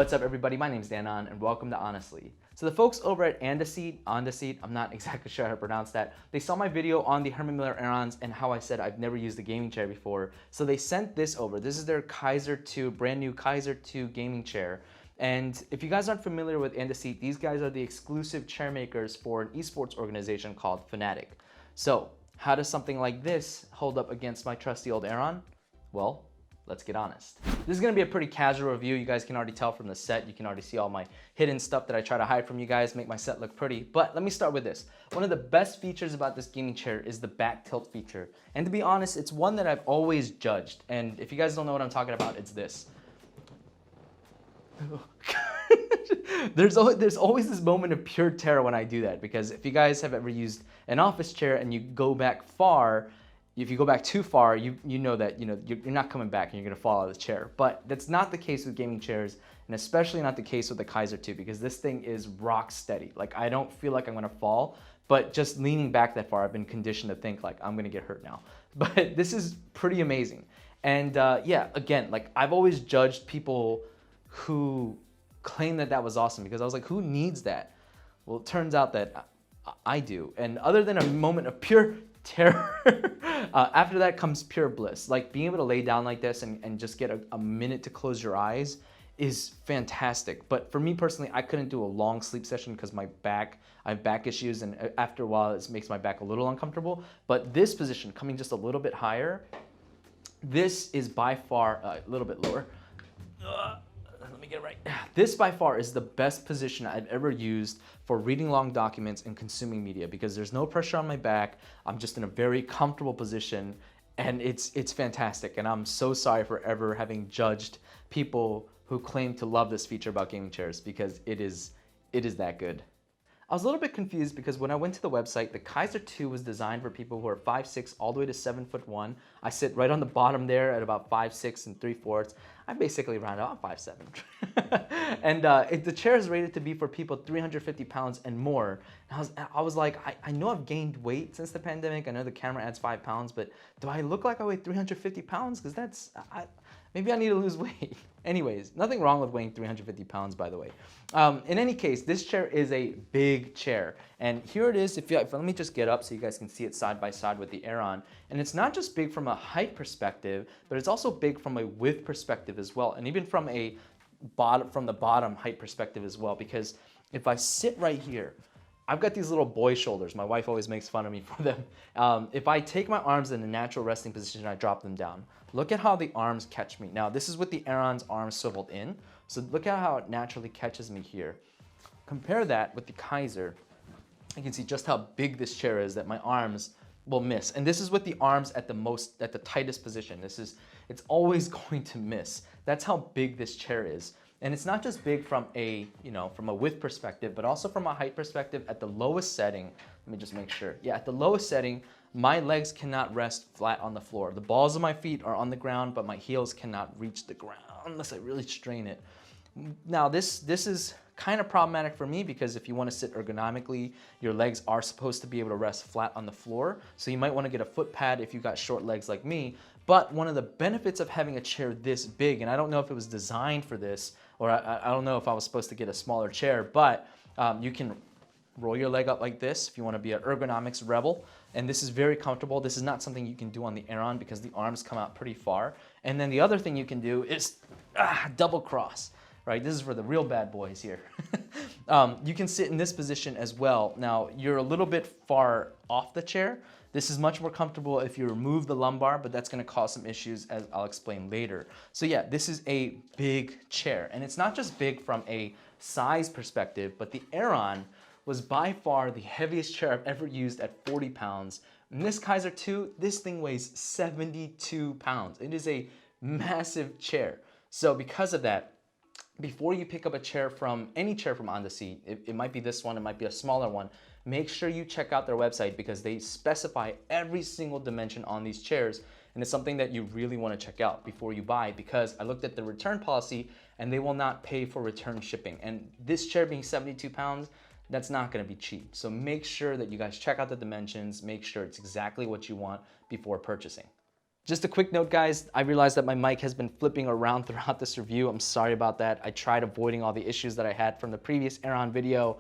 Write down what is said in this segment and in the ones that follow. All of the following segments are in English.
What's up, everybody? My name is Danon, and welcome to Ahnestly. So the folks over at AndaSeat, I'm not exactly sure how to pronounce that, they saw my video on the Herman Miller Aerons and how I said I've never used a gaming chair before. So they sent this over. This is their Kaiser 2, brand new Kaiser 2 gaming chair. And if you guys aren't familiar with AndaSeat, these guys are the exclusive chair makers for an eSports organization called Fnatic. So how does something like this hold up against my trusty old Aeron? Well, let's get honest. This is gonna be a pretty casual review. You guys can already tell from the set. You can already see all my hidden stuff that I try to hide from you guys, make my set look pretty. But let me start with this. One of the best features about this gaming chair is the back tilt feature. And to be honest, it's one that I've always judged. And if you guys don't know what I'm talking about, it's this. There's always this moment of pure terror when I do that, because if you guys have ever used an office chair and you go back far, if you go back too far, you know that you're not coming back and you're gonna fall out of the chair. But that's not the case with gaming chairs, and especially not the case with the Kaiser 2, because this thing is rock steady. Like, I don't feel like I'm gonna fall, but just leaning back that far, I've been conditioned to think like I'm gonna get hurt now. But this is pretty amazing. And yeah, again, like, I've always judged people who claim that that was awesome, because I was like, who needs that? Well, it turns out that I do. And other than a moment of pure terror, after that comes pure bliss. Like, being able to lay down like this and just get a minute to close your eyes is fantastic. But for me personally, I couldn't do a long sleep session because my back, I have back issues, and after a while it makes my back a little uncomfortable. But this position, coming just a little bit higher, this is by far a little bit lower. Let me get it right. This by far is the best position I've ever used for reading long documents and consuming media, because there's no pressure on my back. I'm just in a very comfortable position, and it's fantastic. And I'm so sorry for ever having judged people who claim to love this feature about gaming chairs, because it is that good. I was a little bit confused because when I went to the website, the Kaiser 2 was designed for people who are 5'6" all the way to 7'1". I sit right on the bottom there at about 5'6" and 3/4. I basically round out 5'7". And the chair is rated to be for people 350 pounds and more. And I was like, I know I've gained weight since the pandemic. I know the camera adds 5 pounds, but do I look like I weigh 350 pounds? Because maybe I need to lose weight. Anyways, nothing wrong with weighing 350 pounds, by the way. In any case, this chair is a big chair. And here it is. Let me just get up so you guys can see it side by side with the Aeron. And it's not just big from a height perspective, but it's also big from a width perspective as well. And even from the bottom height perspective as well. Because if I sit right here, I've got these little boy shoulders. My wife always makes fun of me for them. If I take my arms in a natural resting position and I drop them down, look at how the arms catch me. Now, this is with the Aeron's arms swiveled in. So look at how it naturally catches me here. Compare that with the Kaiser. You can see just how big this chair is that my arms will miss. And this is with the arms at the tightest position. It's always going to miss. That's how big this chair is. And it's not just big from a width perspective, but also from a height perspective. At the lowest setting, let me just make sure. Yeah, at the lowest setting, my legs cannot rest flat on the floor. The balls of my feet are on the ground, but my heels cannot reach the ground unless I really strain it. Now, this is kind of problematic for me, because if you want to sit ergonomically, your legs are supposed to be able to rest flat on the floor. So you might want to get a foot pad if you've got short legs like me. But one of the benefits of having a chair this big, and I don't know if it was designed for this, or I don't know if I was supposed to get a smaller chair, but you can roll your leg up like this if you want to be an ergonomics rebel. And this is very comfortable. This is not something you can do on the Aeron because the arms come out pretty far. And then the other thing you can do is double cross. Right, this is for the real bad boys here. You can sit in this position as well. Now, you're a little bit far off the chair. This is much more comfortable if you remove the lumbar, but that's gonna cause some issues, as I'll explain later. So yeah, this is a big chair. And it's not just big from a size perspective, but the Aeron was by far the heaviest chair I've ever used at 40 pounds. And this Kaiser 2, this thing weighs 72 pounds. It is a massive chair. So because of that, before you pick up a chair from any chair from AndaSeat, it might be this one, it might be a smaller one, make sure you check out their website, because they specify every single dimension on these chairs. And it's something that you really want to check out before you buy, because I looked at the return policy and they will not pay for return shipping. And this chair being 72 pounds, that's not going to be cheap. So make sure that you guys check out the dimensions, make sure it's exactly what you want before purchasing. Just a quick note, guys, I realized that my mic has been flipping around throughout this review. I'm sorry about that. I tried avoiding all the issues that I had from the previous Aeron video.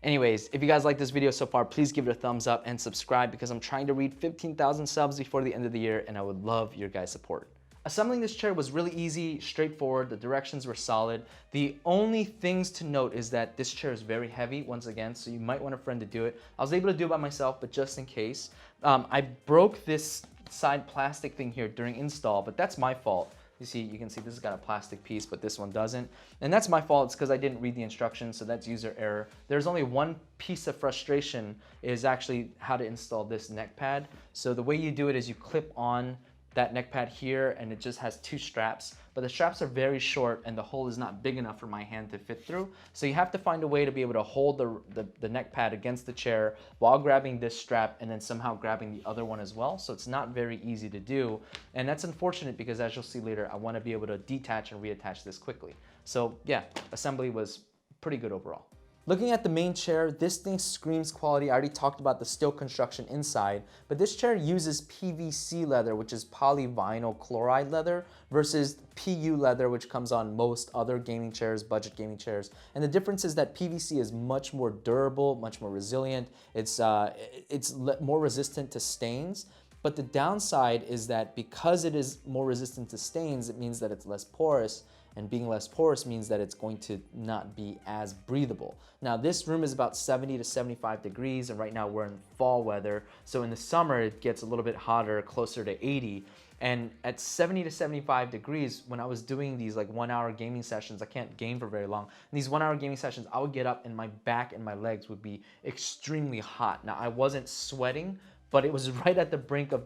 Anyways, if you guys like this video so far, please give it a thumbs up and subscribe because I'm trying to reach 15,000 subs before the end of the year and I would love your guys' support. Assembling this chair was really easy, straightforward, the directions were solid. The only things to note is that this chair is very heavy, once again, so you might want a friend to do it. I was able to do it by myself, but just in case. I broke this side plastic thing here during install, but that's my fault. You can see this has got a plastic piece, but this one doesn't. And that's my fault, it's because I didn't read the instructions, so that's user error. There's only one piece of frustration is actually how to install this neck pad. So the way you do it is you clip on that neck pad here and it just has two straps, but the straps are very short and the hole is not big enough for my hand to fit through. So you have to find a way to be able to hold the neck pad against the chair while grabbing this strap and then somehow grabbing the other one as well. So it's not very easy to do. And that's unfortunate because as you'll see later, I want to be able to detach and reattach this quickly. So yeah, assembly was pretty good overall. Looking at the main chair, this thing screams quality. I already talked about the steel construction inside, but this chair uses PVC leather, which is polyvinyl chloride leather, versus PU leather, which comes on most other gaming chairs, budget gaming chairs. And the difference is that PVC is much more durable, much more resilient. It's more resistant to stains. But the downside is that because it is more resistant to stains, it means that it's less porous. And being less porous means that it's going to not be as breathable. Now this room is about 70 to 75 degrees and right now we're in fall weather. So in the summer it gets a little bit hotter, closer to 80. And at 70 to 75 degrees, when I was doing these like 1 hour gaming sessions, I can't game for very long. In these 1 hour gaming sessions, I would get up and my back and my legs would be extremely hot. Now I wasn't sweating, but it was right at the brink of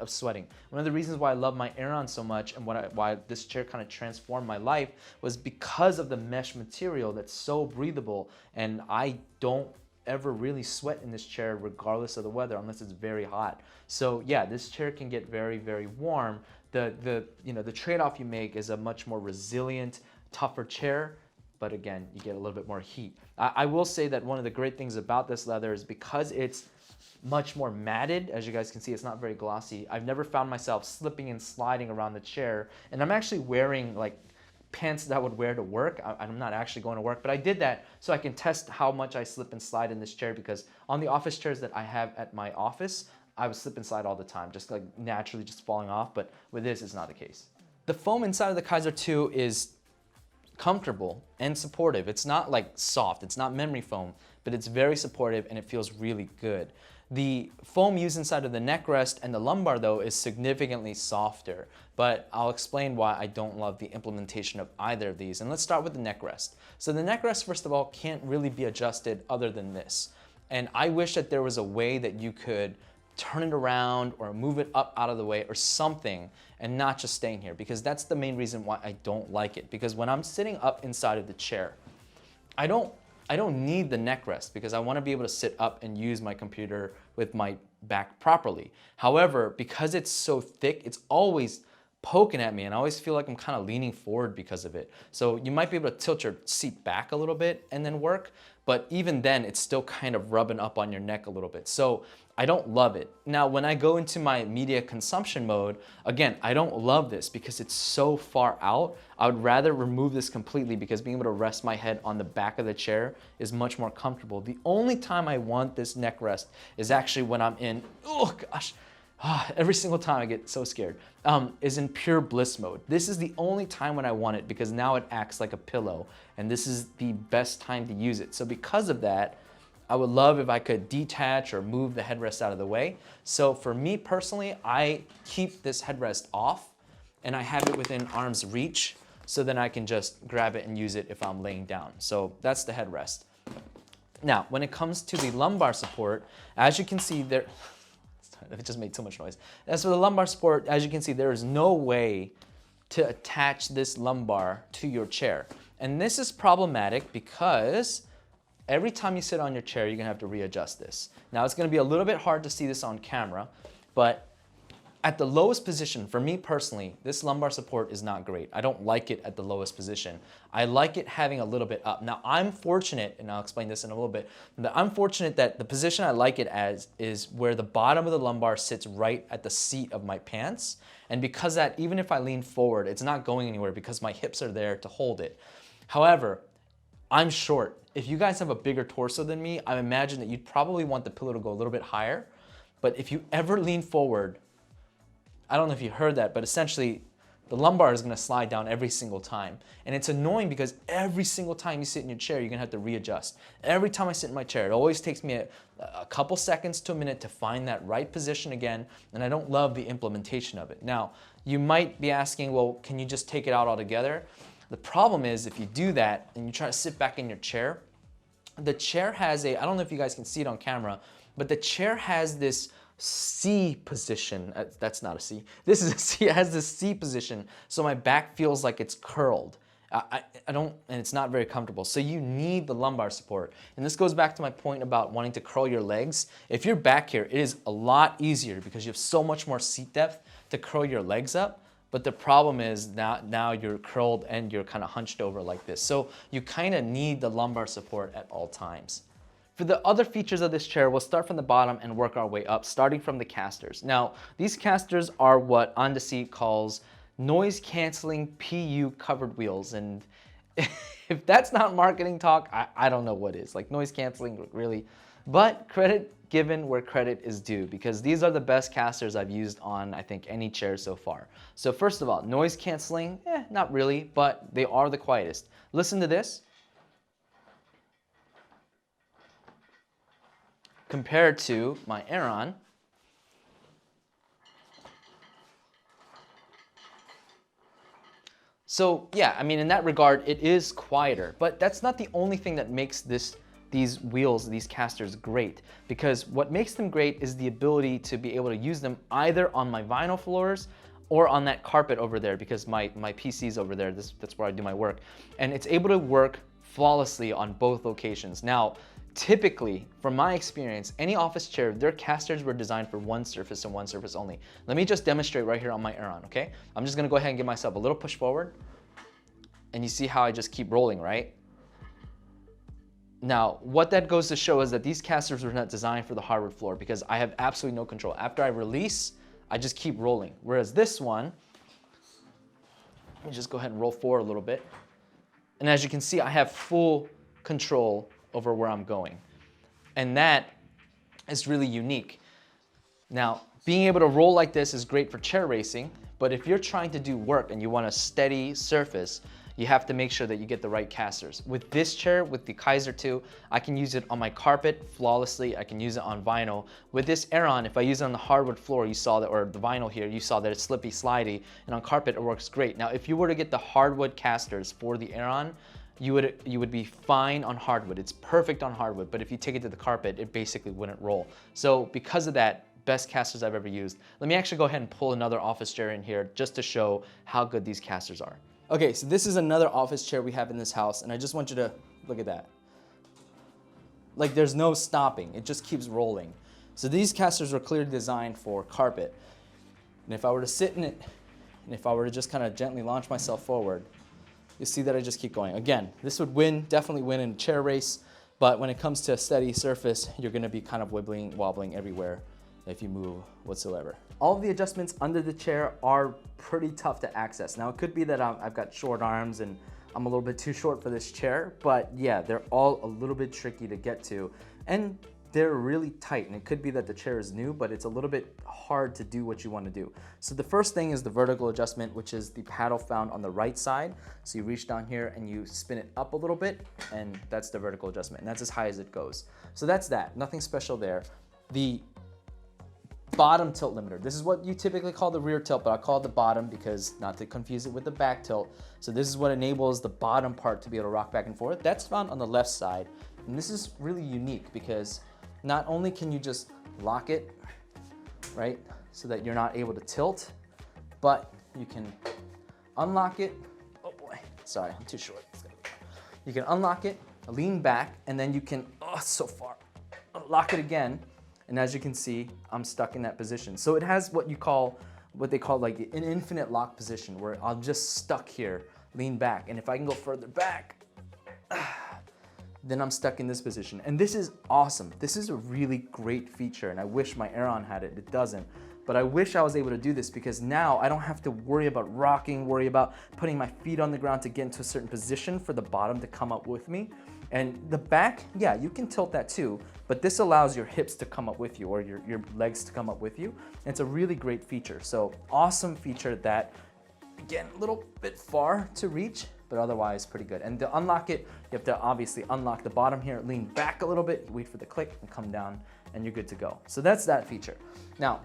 sweating. One of the reasons why I love my Aeron so much and why this chair kind of transformed my life was because of the mesh material that's so breathable, and I don't ever really sweat in this chair regardless of the weather unless it's very hot. So yeah, this chair can get very, very warm. The trade-off you make is a much more resilient, tougher chair, but again, you get a little bit more heat. I will say that one of the great things about this leather is because it's much more matted. As you guys can see, it's not very glossy. I've never found myself slipping and sliding around the chair, and I'm actually wearing like pants that I would wear to work. I'm not actually going to work, but I did that so I can test how much I slip and slide in this chair, because on the office chairs that I have at my office, I would slip and slide all the time, just like naturally just falling off, but with this, it's not the case. The foam inside of the Kaiser 2 is comfortable and supportive. It's not like soft, it's not memory foam, but it's very supportive and it feels really good. The foam used inside of the neck rest and the lumbar though is significantly softer, but I'll explain why I don't love the implementation of either of these. And let's start with the neck rest. So the neck rest, first of all, can't really be adjusted other than this. And I wish that there was a way that you could turn it around or move it up out of the way or something and not just staying here, because that's the main reason why I don't like it. Because when I'm sitting up inside of the chair, I don't need the neck rest because I want to be able to sit up and use my computer with my back properly. However, because it's so thick, it's always poking at me and I always feel like I'm kind of leaning forward because of it. So you might be able to tilt your seat back a little bit and then work, but even then it's still kind of rubbing up on your neck a little bit. So I don't love it. Now, when I go into my media consumption mode, again, I don't love this because it's so far out. I would rather remove this completely because being able to rest my head on the back of the chair is much more comfortable. The only time I want this neck rest is actually when I'm in, oh gosh, every single time I get so scared, is in pure bliss mode. This is the only time when I want it because now it acts like a pillow and this is the best time to use it. So because of that, I would love if I could detach or move the headrest out of the way. So for me personally, I keep this headrest off and I have it within arm's reach so then I can just grab it and use it if I'm laying down. So that's the headrest. Now, when it comes to the lumbar support, as you can see there, it just made too much noise. As for the lumbar support, as you can see, there is no way to attach this lumbar to your chair. And this is problematic because every time you sit on your chair, you're gonna have to readjust this. Now it's gonna be a little bit hard to see this on camera, but At the lowest position, for me personally, this lumbar support is not great. I don't like it at the lowest position. I like it having a little bit up. Now I'm fortunate, and I'll explain this in a little bit, that I'm fortunate that the position I like it as is where the bottom of the lumbar sits right at the seat of my pants. And because that, even if I lean forward, it's not going anywhere because my hips are there to hold it. However, I'm short. If you guys have a bigger torso than me, I imagine that you'd probably want the pillow to go a little bit higher. But if you ever lean forward, I don't know if you heard that, but essentially the lumbar is gonna slide down every single time. And it's annoying because every single time you sit in your chair, you're gonna have to readjust. Every time I sit in my chair, it always takes me a couple seconds to a minute to find that right position again, and I don't love the implementation of it. Now, you might be asking, well, can you just take it out altogether? The problem is if you do that and you try to sit back in your chair, the chair has I don't know if you guys can see it on camera, but the chair has this C position. That's not a C. This is a C. It has this C position, so my back feels like it's curled. I don't, and it's not very comfortable. So you need the lumbar support. And this goes back to my point about wanting to curl your legs. If you're back here, it is a lot easier because you have so much more seat depth to curl your legs up. But the problem is now you're curled and you're kind of hunched over like this. So you kind of need the lumbar support at all times. For the other features of this chair, we'll start from the bottom and work our way up, starting from the casters. Now, these casters are what AndaSeat calls noise canceling PU covered wheels. And if that's not marketing talk, I don't know what is. Like noise canceling, really. But credit given where credit is due, because these are the best casters I've used on, I think, any chair so far. So first of all, noise canceling, not really, but they are the quietest. Listen to this. Compared to my Aeron, so yeah, I mean, in that regard, it is quieter, but that's not the only thing that makes these wheels, these casters great, because what makes them great is the ability to be able to use them either on my vinyl floors or on that carpet over there, because my PC's over there, that's where I do my work, and it's able to work flawlessly on both locations. Now, typically, from my experience, any office chair, their casters were designed for one surface and one surface only. Let me just demonstrate right here on my Aeron, okay? I'm just gonna go ahead and give myself a little push forward, and you see how I just keep rolling, right? Now, what that goes to show is that these casters were not designed for the hardwood floor because I have absolutely no control. After I release, I just keep rolling. Whereas this one, let me just go ahead and roll forward a little bit. And as you can see, I have full control over where I'm going. And that is really unique. Now, being able to roll like this is great for chair racing, but if you're trying to do work and you want a steady surface, you have to make sure that you get the right casters. With this chair, with the Kaiser 2, I can use it on my carpet flawlessly. I can use it on vinyl. With this Aeron, if I use it on the hardwood floor, you saw that, or the vinyl here, you saw that it's slippy, slidey, and on carpet, it works great. Now, if you were to get the hardwood casters for the Aeron, you would be fine on hardwood. It's perfect on hardwood, but if you take it to the carpet, it basically wouldn't roll. So because of that, best casters I've ever used. Let me actually go ahead and pull another office chair in here just to show how good these casters are. Okay, so this is another office chair we have in this house, and I just want you to look at that. Like there's no stopping, it just keeps rolling. So these casters were clearly designed for carpet. And if I were to sit in it, and if I were to just kind of gently launch myself forward, you see that I just keep going. Again, this would definitely win in a chair race, but when it comes to a steady surface, you're gonna be kind of wobbling everywhere if you move whatsoever. All of the adjustments under the chair are pretty tough to access. Now, it could be that I've got short arms and I'm a little bit too short for this chair, but yeah, they're all a little bit tricky to get to, and they're really tight, and it could be that the chair is new, but it's a little bit hard to do what you want to do. So the first thing is the vertical adjustment, which is the paddle found on the right side. So you reach down here and you spin it up a little bit, and that's the vertical adjustment, and that's as high as it goes. So that's that, nothing special there. The bottom tilt limiter. This is what you typically call the rear tilt, but I call it the bottom because not to confuse it with the back tilt. So this is what enables the bottom part to be able to rock back and forth. That's found on the left side. And this is really unique because not only can you just lock it, right, so that you're not able to tilt, but you can unlock it. Oh boy, sorry, I'm too short. You can unlock it, lean back, and then you can, oh, so far, unlock it again. And as you can see, I'm stuck in that position. So it has what you call what they call like an infinite lock position where I'm just stuck here, lean back. And if I can go further back, then I'm stuck in this position. And this is awesome. This is a really great feature, and I wish my Aeron had it. It doesn't. But I wish I was able to do this, because now I don't have to worry about rocking, worry about putting my feet on the ground to get into a certain position for the bottom to come up with me. And the back, yeah, you can tilt that too, but this allows your hips to come up with you, or your legs to come up with you. And it's a really great feature. So awesome feature that, again, a little bit far to reach, but otherwise pretty good. And to unlock it, you have to obviously unlock the bottom here, lean back a little bit, wait for the click, and come down, and you're good to go. So that's that feature. Now,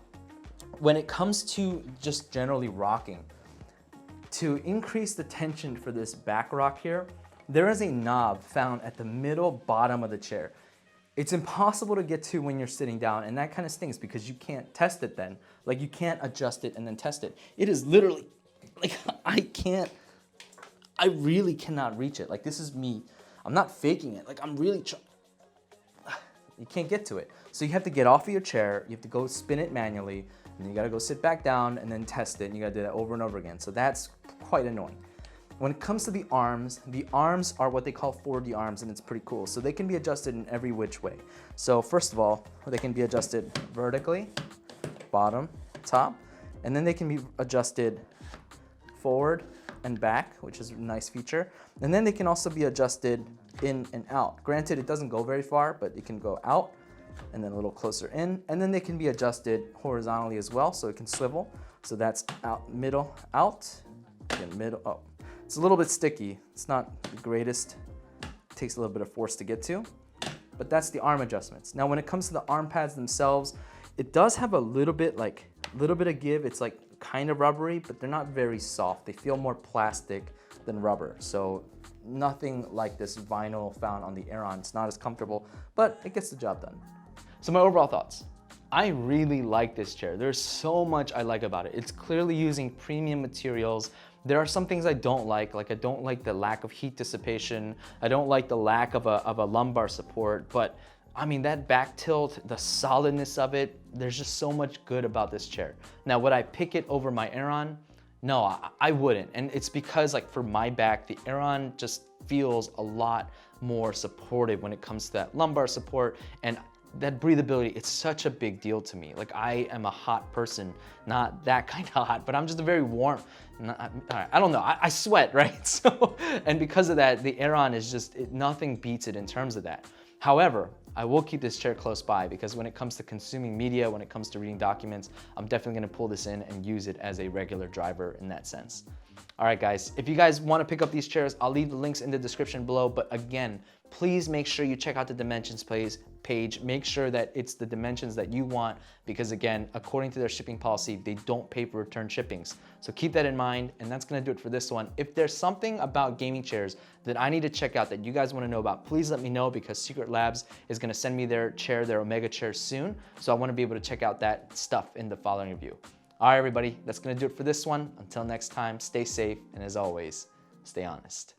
when it comes to just generally rocking, to increase the tension for this back rock here, there is a knob found at the middle bottom of the chair. It's impossible to get to when you're sitting down, and that kind of stings because you can't test it then. Like, you can't adjust it and then test it. It is literally, like, I really cannot reach it. Like, this is me. I'm not faking it. Like, I'm really you can't get to it. So you have to get off of your chair, you have to go spin it manually, and then you gotta go sit back down and then test it, and you gotta do that over and over again. So that's quite annoying. When it comes to the arms are what they call 4D arms, and it's pretty cool. So they can be adjusted in every which way. So first of all, they can be adjusted vertically, bottom, top, and then they can be adjusted forward and back, which is a nice feature. And then they can also be adjusted in and out. Granted, it doesn't go very far, but it can go out and then a little closer in. And then they can be adjusted horizontally as well, so it can swivel. So that's out, middle, out, again, middle, up. It's a little bit sticky. It's not the greatest. It takes a little bit of force to get to, but that's the arm adjustments. Now, when it comes to the arm pads themselves, it does have a little bit of give. It's like kind of rubbery, but they're not very soft. They feel more plastic than rubber. So nothing like this vinyl found on the Aeron. It's not as comfortable, but it gets the job done. So my overall thoughts. I really like this chair. There's so much I like about it. It's clearly using premium materials. There are some things I don't like I don't like the lack of heat dissipation. I don't like the lack of a lumbar support, but I mean, that back tilt, the solidness of it, there's just so much good about this chair. Now, would I pick it over my Aeron? No, I wouldn't. And it's because, like, for my back, the Aeron just feels a lot more supportive when it comes to that lumbar support, and that breathability, it's such a big deal to me. Like, I am a hot person, not that kind of hot, but I'm just a very warm, I don't know, I sweat, right? So, and because of that, the Aeron is just, nothing beats it in terms of that. However, I will keep this chair close by, because when it comes to consuming media, when it comes to reading documents, I'm definitely gonna pull this in and use it as a regular driver in that sense. All right, guys, if you guys wanna pick up these chairs, I'll leave the links in the description below, but again, please make sure you check out the dimensions page. Make sure that it's the dimensions that you want, because again, according to their shipping policy, they don't pay for return shippings. So keep that in mind, and that's gonna do it for this one. If there's something about gaming chairs that I need to check out that you guys wanna know about, please let me know, because Secretlab is gonna send me their chair, their Omega chair soon. So I wanna be able to check out that stuff in the following review. All right, everybody, that's gonna do it for this one. Until next time, stay safe, and as always, stay honest.